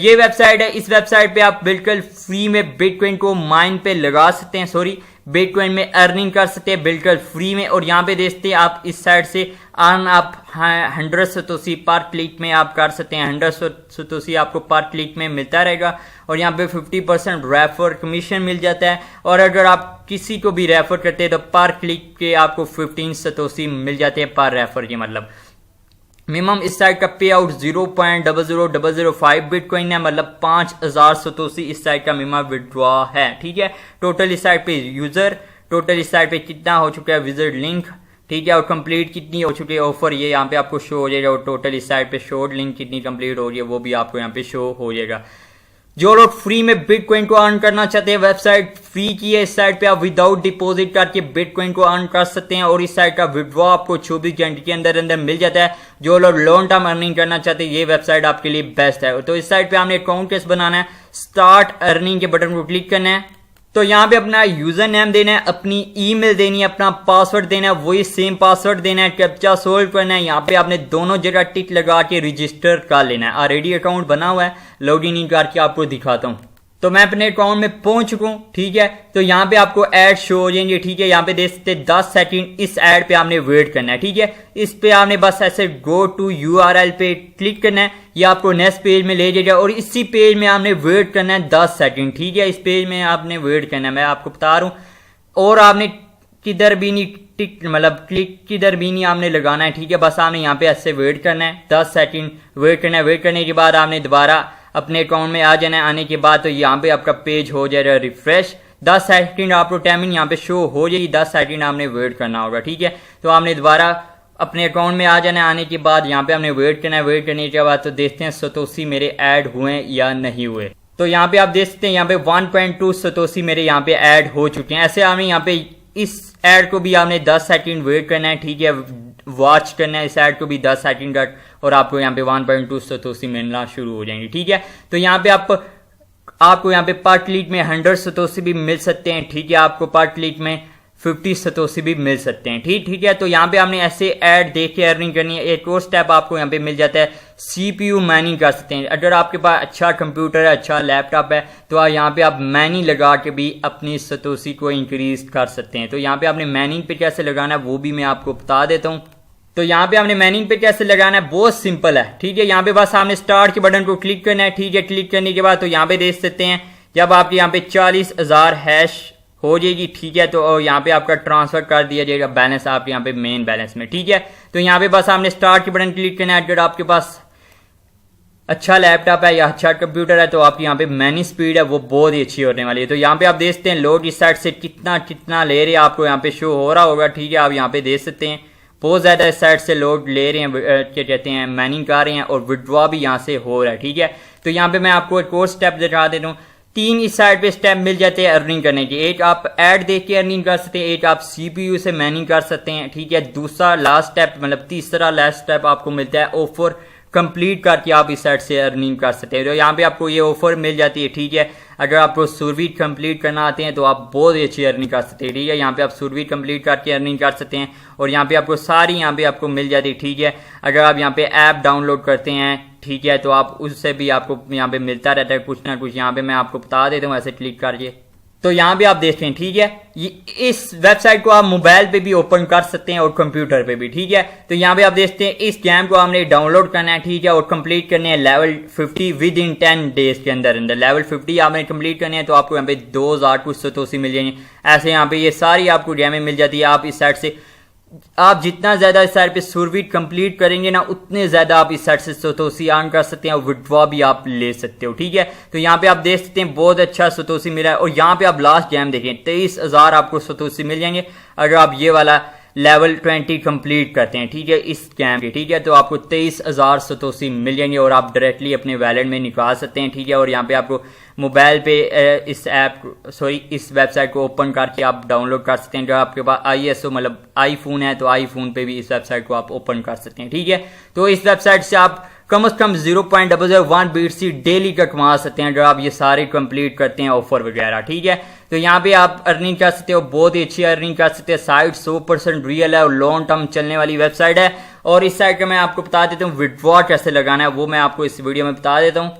ये वेबसाइट है, इस वेबसाइट पे आप बिल्कुल फ्री में बिटकॉइन को माइन पे लगा सकते हैं, सॉरी बिटकॉइन में अर्निंग कर सकते हैं बिल्कुल फ्री में। और यहाँ पे देखते हैं आप इस साइड से अर्न आप 100 सतोशी पर क्लिक में आप कर सकते हैं, 100 सतोशी आपको पर क्लिक में मिलता रहेगा। और यहाँ पे 50% रेफर कमीशन मिल जाता है। और अगर आप किसी को भी रेफर करते हैं तो पर क्लिक के आपको 15 सतोशी मिल जाते हैं पर रेफर के। मतलब मिनिमम इस साइड का पे आउट 0.00005 बिटकॉइन है, मतलब 5000 सतोशी इस साइड का मिनिमम विड्रॉ है। ठीक है, टोटल इस साइड पे यूजर, टोटल इस साइड पे कितना हो चुका है विजिट लिंक, ठीक है, और कंप्लीट कितनी हो चुकी है ऑफर, ये यहाँ पे आपको शो हो जाएगा। और टोटल इस साइड पे शॉर्ट लिंक कितनी कंप्लीट हो रही है वो भी आपको यहाँ पे शो हो जाएगा। जो लोग फ्री में बिटकॉइन को अर्न करना चाहते हैं, वेबसाइट फ्री की है, इस साइड पे आप विदाउट डिपॉजिट करके बिटकॉइन को अर्न कर सकते हैं। और इस साइड का विड्रॉ आपको 24 घंटे के अंदर अंदर मिल जाता है। जो लोग लॉन्ग टर्म अर्निंग करना चाहते हैं ये वेबसाइट आपके लिए बेस्ट है। तो इस साइड पे आपने अकाउंट कैसे बनाना है, स्टार्ट अर्निंग के बटन को क्लिक करना है। तो यहाँ पे अपना यूजर नेम देना है, अपनी ईमेल देनी है, अपना पासवर्ड देना है, वही सेम पासवर्ड देना है, कैप्चा सोल्व करना है। यहाँ पे आपने दोनों जगह टिक लगा के रजिस्टर कर लेना है। ऑलरेडी अकाउंट बना हुआ है, लॉगिन इन करके आपको दिखाता हूँ। तो मैं अपने अकाउंट में पहुंच चुका हूँ। ठीक है, तो यहाँ पे आपको ऐड शो हो जाएंगे। ठीक है, यहाँ पे देख सकते 10 सेकंड इस ऐड पे आपने वेट करना है। ठीक है, इस पे आपने बस ऐसे गो टू URL पे क्लिक करना है, ये आपको नेक्स्ट पेज में ले जाएगा। और इसी पेज में आपने वेट करना है 10 सेकंड। ठीक है, इस पेज में आपने वेट करना है, मैं आपको बता रहा हूँ। और आपने किधर भी नहीं टिक मतलब क्लिक किधर भी नहीं आपने लगाना है। ठीक है, बस आपने यहाँ पे ऐसे वेट करना है, 10 सेकंड वेट करना है। वेट करने के बाद आपने दोबारा अपने अकाउंट में आ जाना है। आने के बाद तो यहाँ पे आपका पेज हो जाएगा रिफ्रेश, 10 सेकंड आपको टाइमिंग यहाँ पे शो हो जाएगी, 10 सेकंड आपने वेट करना होगा। ठीक है, तो आपने दोबारा अपने अकाउंट में आ जाना है। आने के बाद यहाँ पे आपने वेट करना है। वेट करने के बाद तो देखते हैं सतोशी मेरे ऐड हुए या नहीं हुए। तो यहाँ पे आप देख सकते हैं यहाँ पे 1.2 सतोशी मेरे यहाँ पे ऐड हो चुके हैं। ऐसे आपने यहाँ पे इस ऐड को भी आपने 10 सेकंड वेट करना है। ठीक है, वॉच करना है इस ऐड को भी 10 सेकंड का, और आपको यहाँ पे 1.2 सतोशी मिलना शुरू हो जाएंगे। ठीक है, तो यहाँ पे आपको यहाँ पे पर क्लिक में 100 सतोशी भी मिल सकते हैं। ठीक है, आपको पर क्लिक में 50 सतोशी भी मिल सकते हैं। ठीक है, तो यहाँ पे आपने ऐसे ऐड देख के अर्निंग करनी है। एक और स्टेप आपको यहाँ पे मिल जाता है, CPU माइनिंग कर सकते हैं। अगर आपके पास अच्छा कंप्यूटर है, अच्छा लैपटॉप है, तो यहाँ पे आप माइनिंग लगा के भी अपनी सतोशी को इंक्रीज कर सकते हैं। तो यहाँ पे आपने माइनिंग पे कैसे लगाना है वो भी मैं आपको बता देता हूँ। तो यहाँ पे आपने माइनिंग पे कैसे लगाना है बहुत सिंपल है। ठीक है, यहाँ पे बस आपने स्टार्ट के बटन को क्लिक करना है। ठीक है, क्लिक करने के बाद तो यहाँ पे देख सकते हैं जब आपके यहाँ पे 40,000 हैश हो जाएगी। ठीक है, तो यहाँ पे आपका ट्रांसफर कर दिया जाएगा बैलेंस आपके यहाँ पे मेन बैलेंस में। ठीक है, तो यहाँ पे बस आपने स्टार्ट के बटन क्लिक करना है। अगर आपके पास अच्छा लैपटॉप है या अच्छा कंप्यूटर है तो आपकी यहाँ पे माइनिंग स्पीड है वो बहुत ही अच्छी होने वाली है। तो यहाँ पे आप देख सकते हैं लोड इस साइड से कितना ले रहे हैं, आपको यहाँ पे शो हो रहा होगा। ठीक है, आप यहाँ पे देख सकते हैं बहुत ज्यादा इस साइड से लोड ले रहे हैं, क्या कहते हैं माइनिंग कर रहे हैं, और विड्रॉ भी यहाँ से हो रहा है। ठीक है, तो यहाँ पे मैं आपको एक और स्टेप दिखा देता हूँ। 3 इस साइड पे स्टेप मिल जाते हैं अर्निंग करने के। एक आप ऐड देख के अर्निंग कर सकते हैं, एक आप CPU से माइनिंग कर सकते हैं। ठीक है, दूसरा लास्ट स्टेप मतलब तीसरा लास्ट स्टेप आपको मिलता है ऑफर कंप्लीट करके आप इस साइड से अर्निंग कर सकते हैं। तो यहाँ पे आपको ये ऑफर मिल जाती है। ठीक है, अगर आपको सुरवीट कंप्लीट करना आते हैं तो आप बहुत ही अच्छी अर्निंग कर सकते हैं। ठीक है, यहाँ पे आप सुरवीट कंप्लीट करके अर्निंग कर सकते हैं, और यहाँ पे आपको सारी यहाँ पे आपको मिल जाती है। ठीक है, अगर आप यहाँ पे ऐप डाउनलोड करते हैं, ठीक है, तो आप उससे भी आपको यहाँ पे मिलता रहता है कुछ ना कुछ। यहाँ पे मैं आपको बता देता हूँ ऐसे क्लिक करके। तो यहाँ पे आप देखते हैं। ठीक है, इस वेबसाइट को आप मोबाइल पे भी ओपन कर सकते हैं और कंप्यूटर पे भी। ठीक है, तो यहाँ पे आप देखते हैं इस गेम को हमने डाउनलोड करना है। ठीक है, और कंप्लीट करने हैं लेवल 50 विद इन 10 डेज के अंदर लेवल 50 आपने कंप्लीट करने हैं। तो आपको यहाँ पे 2000 कुछ सतोशी मिल जाएंगे। ऐसे यहाँ पे ये सारी आपको गेमें मिल जाती है। आप इस साइड से आप जितना ज्यादा इस साइड पे सुरवीट कंप्लीट करेंगे ना उतने ज्यादा आप इस साइड से सतोशी अर्न कर सकते हैं और विड्रॉ भी आप ले सकते हो। ठीक है, तो यहाँ पे आप देख सकते हैं बहुत अच्छा सतोशी मिला है। और यहाँ पे आप लास्ट गेम देखें 23,000 आपको सतोशी मिल जाएंगे अगर आप ये वाला लेवल 20 कंप्लीट करते हैं। ठीक है, इस गेम के। ठीक है, तो आपको 23,000 सतोशी मिल जाएंगे और आप डायरेक्टली अपने वैलेट में निकाल सकते हैं। ठीक है, और यहाँ पे आपको मोबाइल पे इस वेबसाइट को ओपन करके आप डाउनलोड कर सकते हैं। अगर आपके पास ISO मतलब आईफोन है तो आईफोन पे भी इस वेबसाइट को आप ओपन कर सकते हैं। ठीक है, तो इस वेबसाइट से आप कम से कम 0.001 BTC डेली का कमा सकते हैं अगर आप ये सारे कंप्लीट करते हैं ऑफर वगैरह। ठीक है, तो यहाँ पे आप अर्निंग कर सकते हो, बहुत ही अच्छी अर्निंग कर सकते हैं। साइट 100% रियल है और लॉन्ग टर्म चलने वाली वेबसाइट है। और इस साइट का मैं आपको बता देता हूँ विड्रॉ कैसे लगाना है, वो मैं आपको इस वीडियो में बता देता हूँ।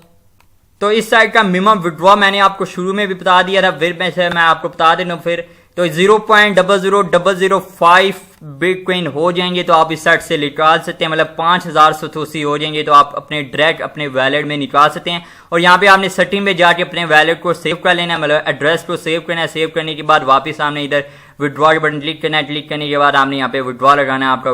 तो इस साइड का मिनिमम विड्रॉ मैंने आपको शुरू में भी बता दिया था, फिर मैं आपको बता देता हूँ फिर। तो 0.00005 बिटकॉइन हो जाएंगे तो आप इस साइड से निकाल सकते हैं, मतलब 5000 सतोसी हो जाएंगे तो आप अपने डायरेक्ट अपने वैलेट में निकाल सकते हैं। और यहाँ पे आपने सेटिंग में जाके अपने वैलेट को सेव कर लेना है, मतलब एड्रेस को सेव करना है। सेव करने के बाद वापस आपने इधर विड्रॉ के बटन क्लिक करना है। क्लिक करने के बाद आपने यहाँ पे विड्रॉ लगाना है आपका